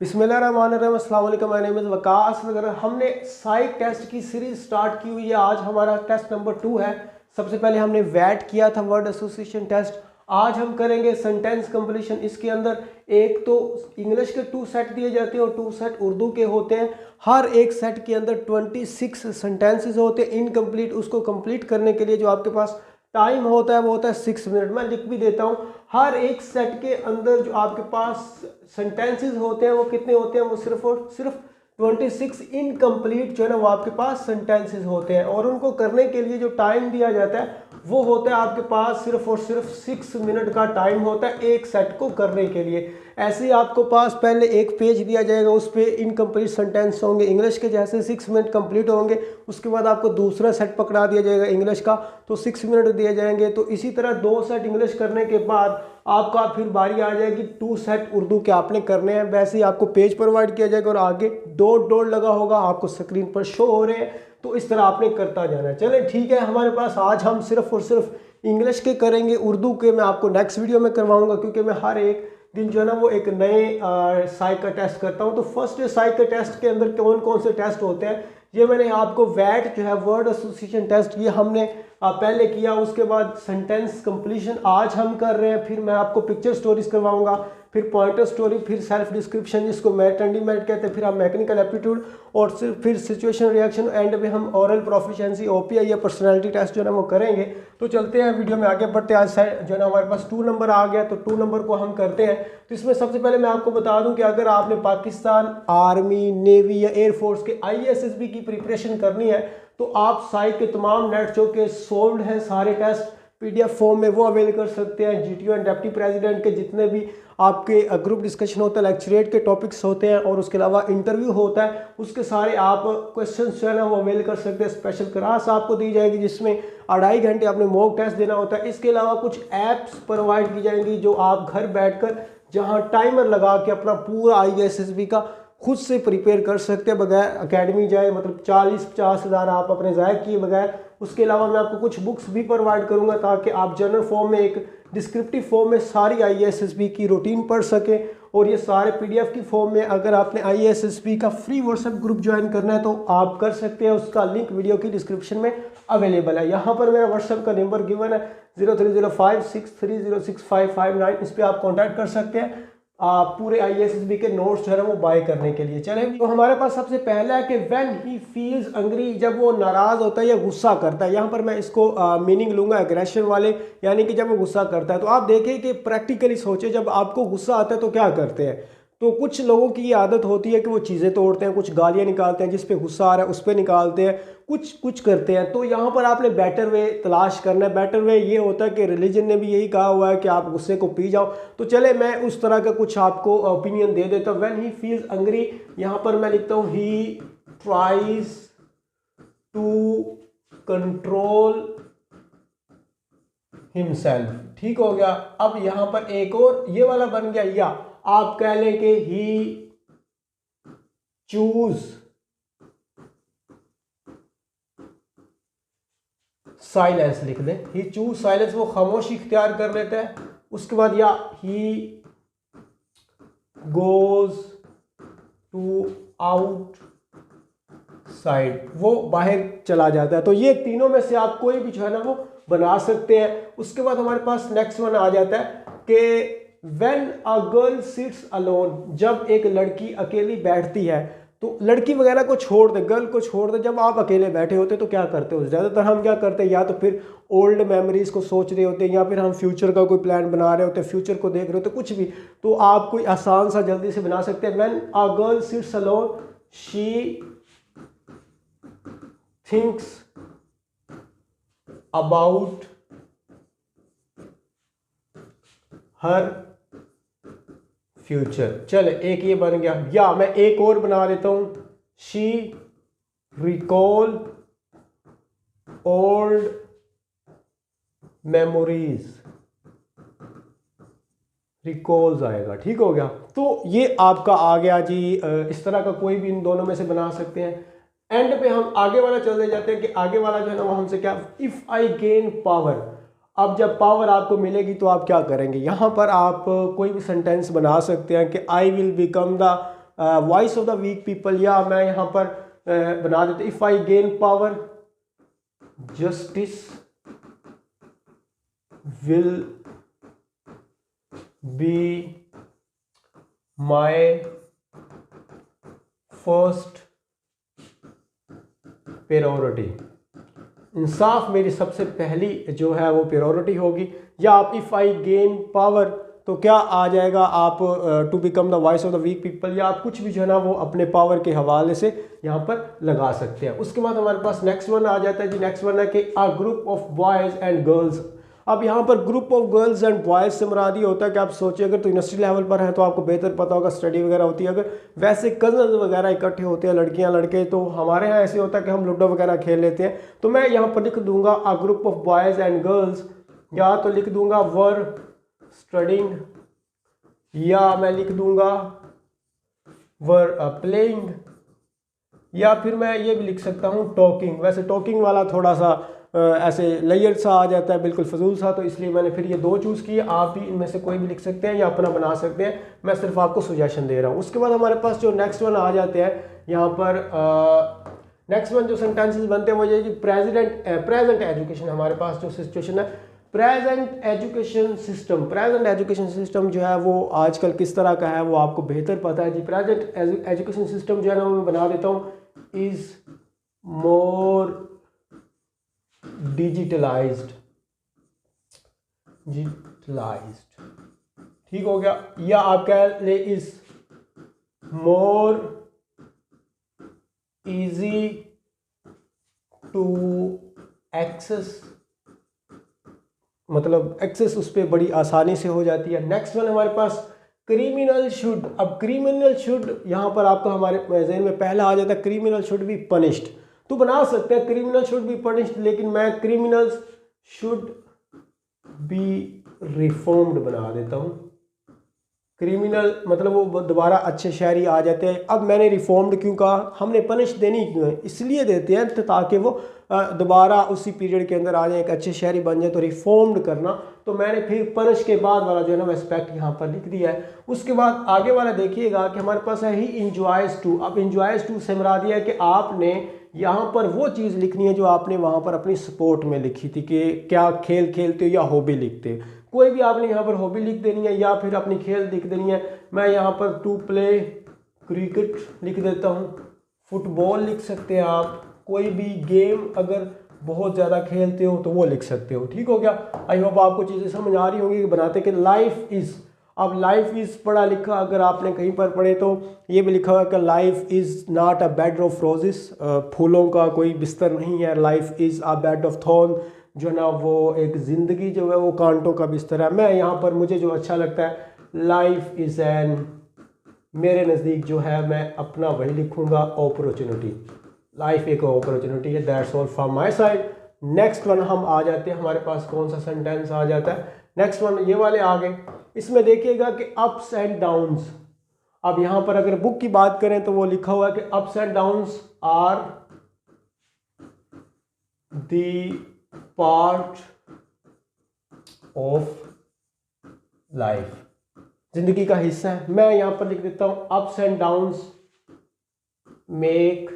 बिस्मिल्लाहिर्रहमानिर्रहीम, अस्सलाम वालेकुम। My name is Waqas. अगर हमने साइक टेस्ट की सीरीज स्टार्ट की हुई है, आज हमारा टेस्ट नंबर 2 है। सबसे पहले हमने वैट किया था, वर्ड एसोसिएशन टेस्ट। आज हम करेंगे सेंटेंस कंप्लीशन। इसके अंदर एक तो इंग्लिश के 2 सेट दिए जाते हैं और 2 सेट उर्दू के होते हैं। हर एक सेट के अंदर 26 सेंटेंसेस होते हैं इनकम्प्लीट। उसको कंप्लीट करने के लिए जो आपके पास टाइम होता है वो होता है 6 मिनट। मैं लिख भी देता हूँ। हर एक सेट के अंदर जो आपके पास सेंटेंसेस होते हैं वो कितने होते हैं, वो सिर्फ और सिर्फ 26 इनकम्प्लीट जो है ना वो आपके पास सेंटेंसेस होते हैं। और उनको करने के लिए जो टाइम दिया जाता है वो होता है आपके पास सिर्फ और सिर्फ 6 मिनट का टाइम होता है एक सेट को करने के लिए। ऐसे ही आपको पास पहले एक पेज दिया जाएगा, उस पर इनकम्प्लीट सेंटेंस होंगे इंग्लिश के, जैसे 6 मिनट कंप्लीट होंगे उसके बाद आपको दूसरा सेट पकड़ा दिया जाएगा इंग्लिश का, तो 6 मिनट दिए जाएंगे। तो इसी तरह 2 सेट इंग्लिश करने के बाद आपका फिर बारी आ जाएगी 2 सेट उर्दू के आपने करने हैं। वैसे ही आपको पेज प्रोवाइड किया जाएगा और आगे डॉट डॉट लगा होगा, आपको स्क्रीन पर शो हो रहे हैं। तो इस तरह आपने करता जाना है। चलें ठीक है, हमारे पास आज हम सिर्फ और सिर्फ इंग्लिश के करेंगे। उर्दू के मैं आपको नेक्स्ट वीडियो में करवाऊंगा, क्योंकि मैं हर एक दिन जो है ना वो एक नए साइक का टेस्ट करता हूँ। तो फर्स्ट साइक के टेस्ट के अंदर कौन कौन से टेस्ट होते हैं ये मैंने आपको वैट जो है वर्ड एसोसिएशन टेस्ट, ये हमने पहले किया। उसके बाद सेंटेंस कंप्लीशन आज हम कर रहे हैं। फिर मैं आपको पिक्चर स्टोरीज करवाऊंगा, फिर पॉइंटर स्टोरी, फिर सेल्फ डिस्क्रिप्शन जिसको मेट कहते हैं, फिर हम मैकेनिकल एप्टीट्यूड और फिर सिचुएशन रिएक्शन, एंड में हम ओरल प्रोफिशिएंसी ओपीआई या पर्सनालिटी टेस्ट जो है ना वो करेंगे। तो चलते हैं वीडियो में आगे बढ़ते हैं। आज जो है ना हमारे पास 2 नंबर आ गया, तो 2 नंबर को हम करते हैं। तो इसमें सबसे पहले मैं आपको बता दूं कि अगर आपने पाकिस्तान आर्मी, नेवी या एयरफोर्स के ISSB की प्रिपरेशन करनी है तो आप साइक के तमाम नेट जो के सोल्ड हैं सारे टेस्ट PDF फॉर्म में वो अवेल कर सकते हैं। GTO एंड डिप्टी प्रेसिडेंट के जितने भी आपके ग्रुप डिस्कशन होता है, लेक्चरेट के टॉपिक्स होते हैं और उसके अलावा इंटरव्यू होता है, उसके सारे आप क्वेश्चन जो है ना वो अवेल कर सकते हैं। स्पेशल क्लास आपको दी जाएगी जिसमें 2.5 घंटे आपने मॉक टेस्ट देना होता है। इसके अलावा कुछ ऐप्स प्रोवाइड की जाएंगी जो आप घर बैठकर जहां टाइमर लगा के अपना पूरा ISSB का खुद से प्रिपेयर कर सकते हैं बगैर अकेडमी जाए, मतलब 40-50 हज़ार आप अपने ज़ाया किए बगैर। उसके अलावा मैं आपको कुछ बुक्स भी प्रोवाइड करूंगा ताकि आप जनरल फॉर्म में, एक डिस्क्रिप्टिव फॉर्म में सारी ISSB की रूटीन पढ़ सकें। और ये सारे PDF की फॉर्म में अगर आपने ISSB का फ्री व्हाट्सएप ग्रुप ज्वाइन करना है तो आप कर सकते हैं। उसका लिंक वीडियो की डिस्क्रिप्शन में अवेलेबल है। यहाँ पर मेरा व्हाट्सएप का नंबर गिवन है 030563065559। इस पर आप कॉन्टैक्ट कर सकते हैं पूरे ISSB के नोट्स जो है वो बाय करने के लिए। चले तो हमारे पास सबसे पहला है कि व्हेन ही फील्स एंग्री, जब वो नाराज होता है या गुस्सा करता है। यहाँ पर मैं इसको मीनिंग लूंगा एग्रेशन वाले, यानी कि जब वो गुस्सा करता है। तो आप देखें कि प्रैक्टिकली सोचे, जब आपको गुस्सा आता है तो क्या करते हैं। तो कुछ लोगों की ये आदत होती है कि वो चीज़ें तोड़ते हैं, कुछ गालियाँ निकालते हैं, जिस पे गुस्सा आ रहा है उस पर निकालते हैं, कुछ करते हैं। तो यहाँ पर आपने बेटर वे तलाश करना है। बेटर वे ये होता है कि रिलीजन ने भी यही कहा हुआ है कि आप गुस्से को पी जाओ। तो चले मैं उस तरह का कुछ आपको ओपिनियन दे देता हूँ। व्हेन ही फील्स एंग्री, यहाँ पर मैं लिखता हूँ he tries to control himself. ठीक हो गया। अब यहाँ पर एक और ये वाला बन गया, या आप कह लें कि ही चूज साइलेंस लिख दें। ही चूज साइलेंस, वो खामोशी इख्तियार कर लेता है। उसके बाद या he goes to outside, वो बाहर चला जाता है। तो ये तीनों में से आप कोई भी जो है ना वो बना सकते हैं। उसके बाद हमारे पास नेक्स्ट वन आ जाता है कि when a girl sits alone, जब एक लड़की अकेली बैठती है। तो लड़की वगैरह को छोड़ दे, गर्ल को छोड़ दे, जब आप अकेले बैठे होते तो क्या करते हो। ज़्यादातर हम क्या करते हैं, या तो फिर ओल्ड मेमोरीज को सोच रहे होते हैं, या फिर हम फ्यूचर का कोई प्लान बना रहे होते हैं, फ्यूचर को देख रहे होते, कुछ भी। तो आप कोई आसान सा जल्दी से बना सकते हैं। When a girl sits alone she thinks about her future. चले एक ये बन गया। या मैं एक और बना देता हूं, she recall old memories, recalls आएगा। ठीक हो गया। तो ये आपका आ गया जी। इस तरह का कोई भी इन दोनों में से बना सकते हैं। एंड पे हम आगे वाला चलते जाते हैं कि आगे वाला जो है ना वो हमसे क्या, इफ आई गेन पावर। अब जब पावर आपको मिलेगी तो आप क्या करेंगे। यहाँ पर आप कोई भी सेंटेंस बना सकते हैं कि I will become the voice of the weak people, या मैं यहाँ पर बना देता if I gain power justice will be my first priority, इंसाफ मेरी सबसे पहली जो है वो प्रायोरिटी होगी। या आप इफ़ आई गेन पावर तो क्या आ जाएगा, आप to become the voice of the weak people, या आप कुछ भी जो है ना वो अपने पावर के हवाले से यहाँ पर लगा सकते हैं। उसके बाद हमारे पास नेक्स्ट वन आ जाता है जी। नेक्स्ट वन है कि a group of boys and girls. अब यहाँ पर group of girls and boys से मुराद ये होता है कि आप सोचिए अगर तो यूनिवर्सिटी लेवल पर है तो आपको बेहतर पता होगा, स्टडी वगैरह होती है। अगर वैसे कजन वगैरह इकट्ठे होते हैं लड़कियाँ लड़के, तो हमारे यहाँ ऐसे होता है कि हम लूडो वगैरह खेल लेते हैं। तो मैं यहाँ पर लिख दूंगा a group of boys and girls, या तो लिख दूंगा वर स्टडिंग, या मैं लिख दूंगा वर प्लेइंग, या फिर मैं ये भी लिख सकता हूँ टॉकिंग। वैसे टॉकिंग वाला थोड़ा सा ऐसे लेयर सा आ जाता है, बिल्कुल फजूल सा, तो इसलिए मैंने फिर ये दो चूज़ किए। आप भी इनमें से कोई भी लिख सकते हैं या अपना बना सकते हैं, मैं सिर्फ आपको सुजेशन दे रहा हूँ। उसके बाद हमारे पास जो नेक्स्ट वन आ जाते हैं यहाँ पर नेक्स्ट वन जो सेंटेंसेस बनते हैं वो ये कि प्रेजेंट एजुकेशन, हमारे पास जो सिचुएशन है प्रेजेंट एजुकेशन सिस्टम जो है वो आजकल किस तरह का है वो आपको बेहतर पता है जी। प्रेजेंट एजुकेशन सिस्टम जो है ना वो मैं बना देता हूँ इज मोर डिजिटलाइज्ड, ठीक हो गया। या आप कह ले is more easy to access, मतलब एक्सेस उस पर बड़ी आसानी से हो जाती है। नेक्स्ट वन हमारे पास क्रिमिनल शुड। अब क्रिमिनल शुड यहाँ पर आपको हमारे ज़हन में पहला आ जाता है क्रिमिनल शुड बी पनिश्ड, तो बना सकते हैं क्रिमिनल शुड बी पनिश्ड, लेकिन मैं क्रिमिनल्स शुड बी रिफॉर्म्ड बना देता हूँ। क्रिमिनल मतलब वो दोबारा अच्छे शहरी आ जाते हैं। अब मैंने रिफॉर्म्ड क्यों कहा, हमने पनिश देनी क्यों है, इसलिए देते हैं तो ताकि वो दोबारा उसी पीरियड के अंदर आ जाए, एक अच्छे शहरी बन जाए, तो रिफॉर्म्ड करना। तो मैंने फिर पनिश के बाद वाला जो है ना एस्पेक्ट यहाँ पर लिख दिया है। उसके बाद आगे वाला देखिएगा कि हमारे पास है ही इंजॉयज टू। अब इंजॉयज टू से मुराद दिया है कि आपने यहाँ पर वो चीज़ लिखनी है जो आपने वहाँ पर अपनी स्पोर्ट में लिखी थी, कि क्या खेल खेलते हो या हॉबी लिखते हो, कोई भी आपने यहाँ पर हॉबी लिख देनी है या फिर अपनी खेल लिख देनी है। मैं यहाँ पर टू प्ले क्रिकेट लिख देता हूँ, फुटबॉल लिख सकते हैं आप, कोई भी गेम अगर बहुत ज़्यादा खेलते हो तो वो लिख सकते हो, ठीक हो गया। आई होप आपको चीज़ें समझ आ रही होंगी कि बनाते कि लाइफ इज़। अब लाइफ इज़ पढ़ा लिखा अगर आपने कहीं पर पढ़े तो ये भी लिखा हुआ कि life is not a bed of roses, फूलों का कोई बिस्तर नहीं है। Life is a bed of thorn, जो ना वो एक ज़िंदगी जो है वो कांटों का बिस्तर है। मैं यहाँ पर मुझे जो अच्छा लगता है लाइफ इज़ एन, मेरे नज़दीक जो है मैं अपना वही लिखूँगा अपॉर्चुनिटी। लाइफ एक अपॉर्चुनिटी है। That's all from my side. Next one हम आ जाते हैं, हमारे पास कौन सा सेंटेंस आ जाता है, नेक्स्ट वन ये वाले आ गए। इसमें देखिएगा कि अप्स एंड डाउन्स। अब यहाँ पर अगर बुक की बात करें तो वो लिखा हुआ है कि ups and downs are the part of life, जिंदगी का हिस्सा है। मैं यहाँ पर लिख देता हूँ ups and downs make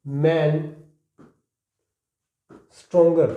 man stronger,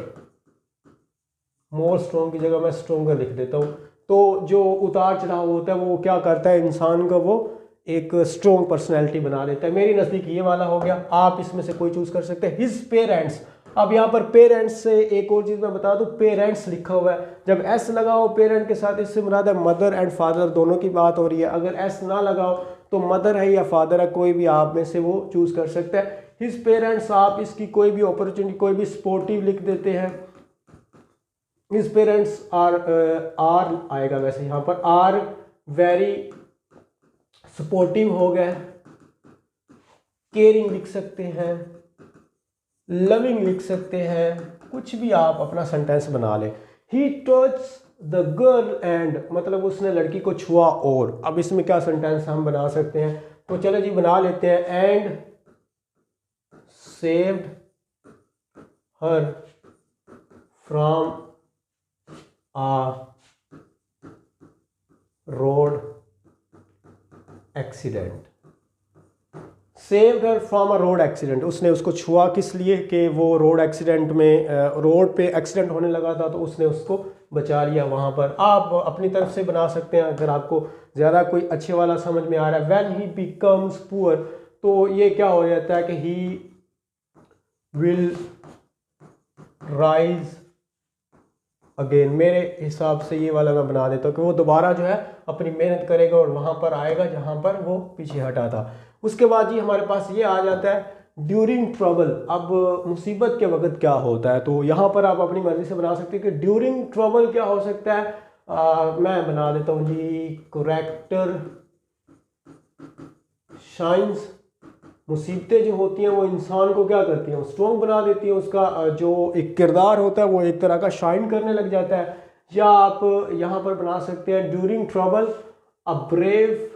more strong की जगह मैं स्ट्रोंगर लिख देता हूँ। तो जो उतार चढ़ाव होता है वो क्या करता है इंसान का, वो एक स्ट्रॉन्ग पर्सनैलिटी बना देता है। मेरी नज़दीक ये वाला हो गया, आप इसमें से कोई चूज़ कर सकते हैं। His parents. अब यहाँ पर पेरेंट्स से एक और चीज़ मैं बता दूँ, पेरेंट्स लिखा हुआ है, जब एस लगाओ पेरेंट के साथ इससे मुराद है मदर एंड फादर दोनों की बात हो रही है। अगर एस ना लगाओ तो मदर है या फादर है, कोई भी आप में से वो चूज़ कर सकते हैं। हिज पेरेंट्स, आप इसकी कोई भी अपॉर्चुनिटी कोई भी स्पोर्टिव लिख देते हैं। हिज पेरेंट्स आर आएगा वैसे यहाँ पर, आर वेरी सपोर्टिव हो गए, केयरिंग लिख सकते हैं, लविंग लिख सकते हैं, कुछ भी आप अपना सेंटेंस बना लें। ही टच द गर्ल एंड, मतलब उसने लड़की को छुआ और। अब इसमें क्या सेंटेंस हम बना सकते हैं, तो चलो जी बना लेते हैं। And saved her from a road accident, saved her from a road accident, उसने उसको छुआ किस लिए कि वो रोड एक्सीडेंट में रोड पे एक्सीडेंट होने लगा था तो उसने उसको बचा लिया। वहाँ पर आप अपनी तरफ से बना सकते हैं अगर आपको ज़्यादा कोई अच्छे वाला समझ में आ रहा है। व्हेन ही बिकम्स पुअर, तो ये क्या हो जाता है कि ही विल राइज अगेन। मेरे हिसाब से ये वाला मैं बना देता हूँ कि वो दोबारा जो है अपनी मेहनत करेगा और वहाँ पर आएगा जहाँ पर वो पीछे हटा था। उसके बाद जी हमारे पास ये आ जाता है ड्यूरिंग ट्रबल। अब मुसीबत के वक्त क्या होता है, तो यहाँ पर आप अपनी मर्जी से बना सकते हैं कि ड्यूरिंग ट्रबल क्या हो सकता है। मैं बना देता हूँ जी करेक्टर शाइन्स। मुसीबतें जो होती हैं वो इंसान को क्या करती हैं, स्ट्रॉन्ग बना देती हैं। उसका जो एक किरदार होता है वो एक तरह का शाइन करने लग जाता है। या आप यहाँ पर बना सकते हैं during trouble a brave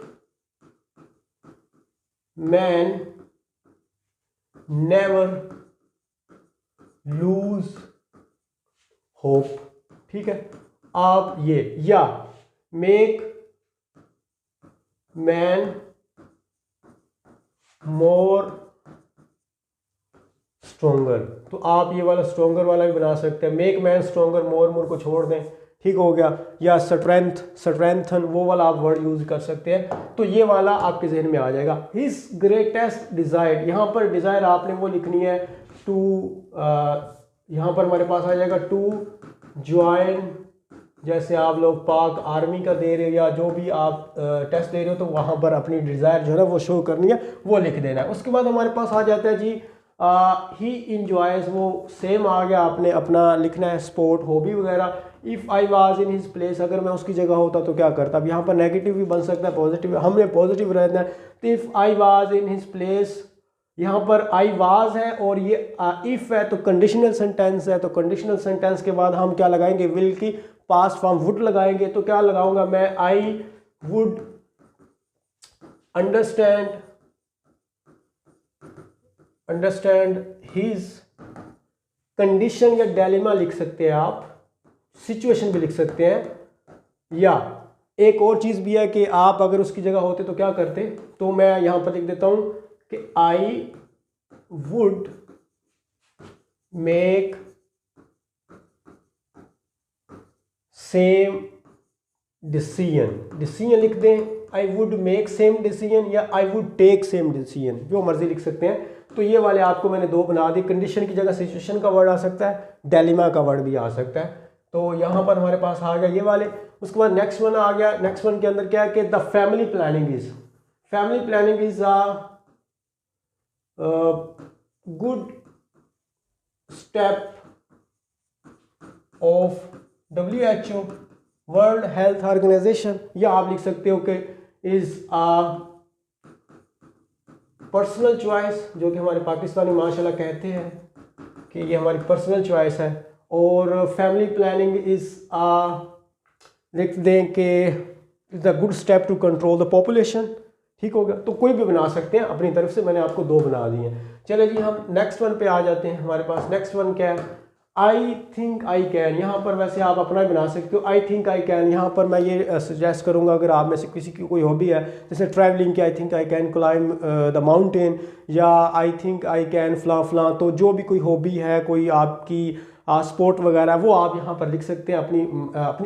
man never lose hope. ठीक है, आप ये या मेक मैन मोर स्ट्रोंगर, तो आप ये वाला स्ट्रोंगर वाला भी बना सकते हैं। मेक मैन स्ट्रोंगर, मोर को छोड़ दें, ठीक हो गया। या स्ट्रेंथन, वो वाला आप वर्ड यूज कर सकते हैं। तो ये वाला आपके जहन में आ जाएगा। हिज ग्रेटेस्ट डिजायर, यहाँ पर डिजायर आपने वो लिखनी है टू, यहाँ पर हमारे पास आ जाएगा टू ज्वाइन। जैसे आप लोग पाक आर्मी का दे रहे हो या जो भी आप टेस्ट दे रहे हो तो वहाँ पर अपनी डिज़ायर जो है ना वो शो करनी है, वो लिख देना है। उसके बाद हमारे पास आ जाता है जी ही इंजॉयज, वो सेम आ गया, आपने अपना लिखना है स्पोर्ट, हॉबी वगैरह। If I was in his place, अगर मैं उसकी जगह होता तो क्या करता। अब यहाँ पर नेगेटिव भी बन सकता है, पॉजिटिव, हमने पॉजिटिव रहना है। तो if I was in his place, यहाँ पर आई वाज है और ये इफ़ है तो कंडीशनल सेंटेंस है। तो कंडीशनल सेंटेंस के बाद हम क्या लगाएंगे, विल की पास्ट फॉर्म वुड लगाएंगे। तो क्या लगाऊंगा मैं, I would understand his condition, या डिलेमा लिख सकते हैं आप, सिचुएशन भी लिख सकते हैं। या एक और चीज़ भी है कि आप अगर उसकी जगह होते तो क्या करते, तो मैं यहाँ पर लिख देता हूँ कि I would make same decision लिख दें, I would make same decision या I would take same decision, जो मर्जी लिख सकते हैं। तो ये वाले आपको मैंने दो बना दी। कंडीशन की जगह सिचुएशन का वर्ड आ सकता है, डिलेमा का वर्ड भी आ सकता है। तो यहाँ पर हमारे पास आ गया ये वाले। उसके बाद नेक्स्ट वन आ गया। नेक्स्ट वन के अंदर क्या है कि the family planning is a good step of WHO World Health Organization, या आप लिख सकते हो कि इज आ पर्सनल चॉइस, जो कि हमारे पाकिस्तानी माशाल्लाह कहते हैं कि ये हमारी पर्सनल चॉइस है। और फैमिली प्लानिंग इज लिख दें कि is a good step to control the population. ठीक होगा, तो कोई भी बना सकते हैं अपनी तरफ से, मैंने आपको दो बना दिए हैं। चले जी हम नेक्स्ट वन पे आ जाते हैं। हमारे पास नेक्स्ट वन क्या है, आई थिंक आई कैन। यहाँ पर वैसे आप अपना भी बना सकते हो, आई थिंक आई कैन। यहाँ पर मैं ये सजेस्ट करूँगा अगर आप में से किसी की कोई हॉबी है, जैसे ट्रैवलिंग की, I think I can climb the mountain, या आई थिंक आई कैन फलां। तो जो भी कोई हॉबी है, कोई आपकी स्पोर्ट वगैरह, वो आप यहाँ पर लिख सकते हैं अपनी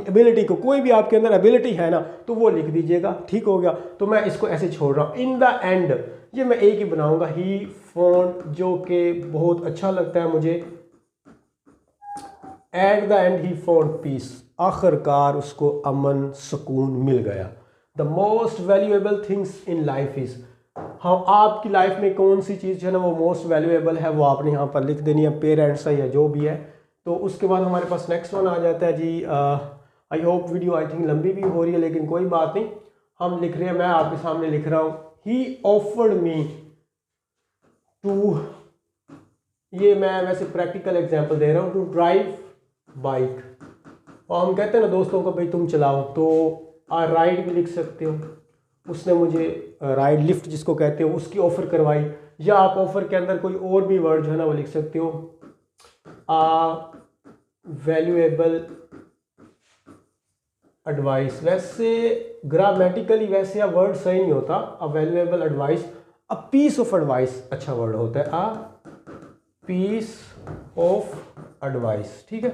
एबिलिटी को। कोई भी आपके अंदर एबिलिटी है ना तो वो लिख दीजिएगा। ठीक हो गया, तो मैं इसको ऐसे छोड़ रहा हूँ। इन द एंड, ये मैं एक ही बनाऊँगा, ही फोन, जो कि बहुत अच्छा लगता है मुझे। At the end he found peace, आखिरकार उसको अमन सुकून मिल गया। The most valuable things in life is, हाँ आपकी लाइफ में कौन सी चीज़ जो है ना वो मोस्ट वैल्यूएबल है, वो आपने यहाँ पर लिख देनी है, पेरेंट्स है या जो भी है। तो उसके बाद हमारे पास नेक्स्ट वन आ जाता है जी। I hope video I think लंबी भी हो रही है, लेकिन कोई बात नहीं, हम लिख रहे हैं, मैं आपके सामने लिख रहा हूँ। ही ऑफर्ड मी टू, ये मैं वैसे प्रैक्टिकल एग्जांपल दे रहा हूँ, टू ड्राइव बाइक। और हम कहते हैं ना दोस्तों को भाई तुम चलाओ, तो राइड भी लिख सकते हो। उसने मुझे राइड, लिफ्ट जिसको कहते हो, उसकी ऑफ़र करवाई। या आप ऑफ़र के अंदर कोई और भी वर्ड जो है ना वो लिख सकते हो, वैल्यूएबल एडवाइस। वैसे ग्रामेटिकली वैसे या वर्ड सही नहीं होता। A valuable advice, a piece of advice अच्छा वर्ड होता है, अ पीस ऑफ एडवाइस। ठीक है,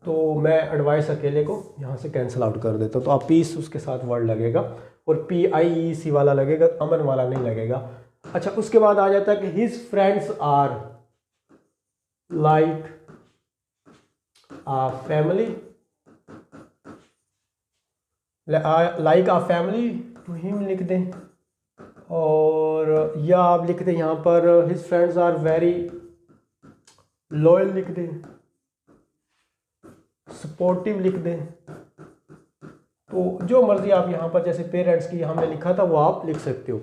तो मैं एडवाइस अकेले को यहाँ से कैंसिल आउट कर देता हूँ, तो आप पीस उसके साथ वर्ड लगेगा और PIEC वाला लगेगा, अमन वाला नहीं लगेगा। अच्छा, उसके बाद आ जाता है कि his friends are like a family, like a family to him लिख दें, और या आप लिख दें यहाँ पर his friends are very loyal लिख दें, सपोर्टिव लिख दें। तो जो मर्जी आप यहाँ पर, जैसे पेरेंट्स की हमने लिखा था वो आप लिख सकते हो।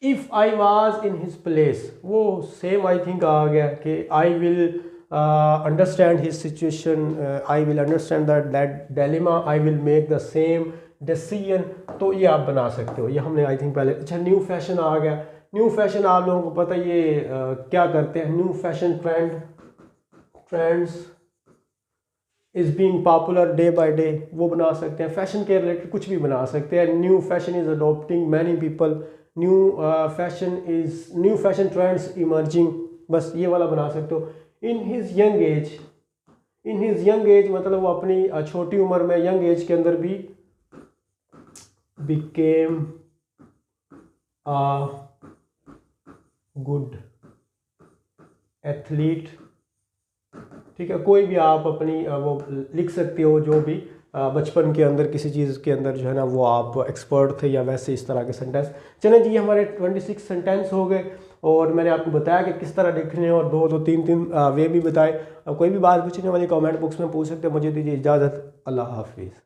If I was in his place, वो सेम आई थिंक आ गया कि I will understand his situation, I will understand that dilemma, I will make the same decision. तो ये आप बना सकते हो, ये हमने आई थिंक पहले। अच्छा, न्यू फैशन आ गया। न्यू फैशन आप लोगों को पता ये क्या करते हैं, new fashion trends is being popular day by day, वो बना सकते हैं। फैशन के रिलेटेड कुछ भी बना सकते हैं। New fashion is adopting many people, new fashion trends emerging, बस ये वाला बना सकते हो। इन हिज यंग एज मतलब वो अपनी छोटी उम्र में, यंग एज के अंदर भी became a good athlete। ठीक है, कोई भी आप अपनी वो लिख सकते हो, जो भी बचपन के अंदर किसी चीज़ के अंदर जो है ना वो आप एक्सपर्ट थे, या वैसे इस तरह के सेंटेंस। चलें जी, हमारे 26 सेंटेंस हो गए, और मैंने आपको बताया कि किस तरह लिखने हैं, और दो तीन वे भी बताए। कोई भी बात पूछने वाली कमेंट बॉक्स में पूछ सकते हैं। मुझे दीजिए इजाज़त, अल्लाह हाफिज़।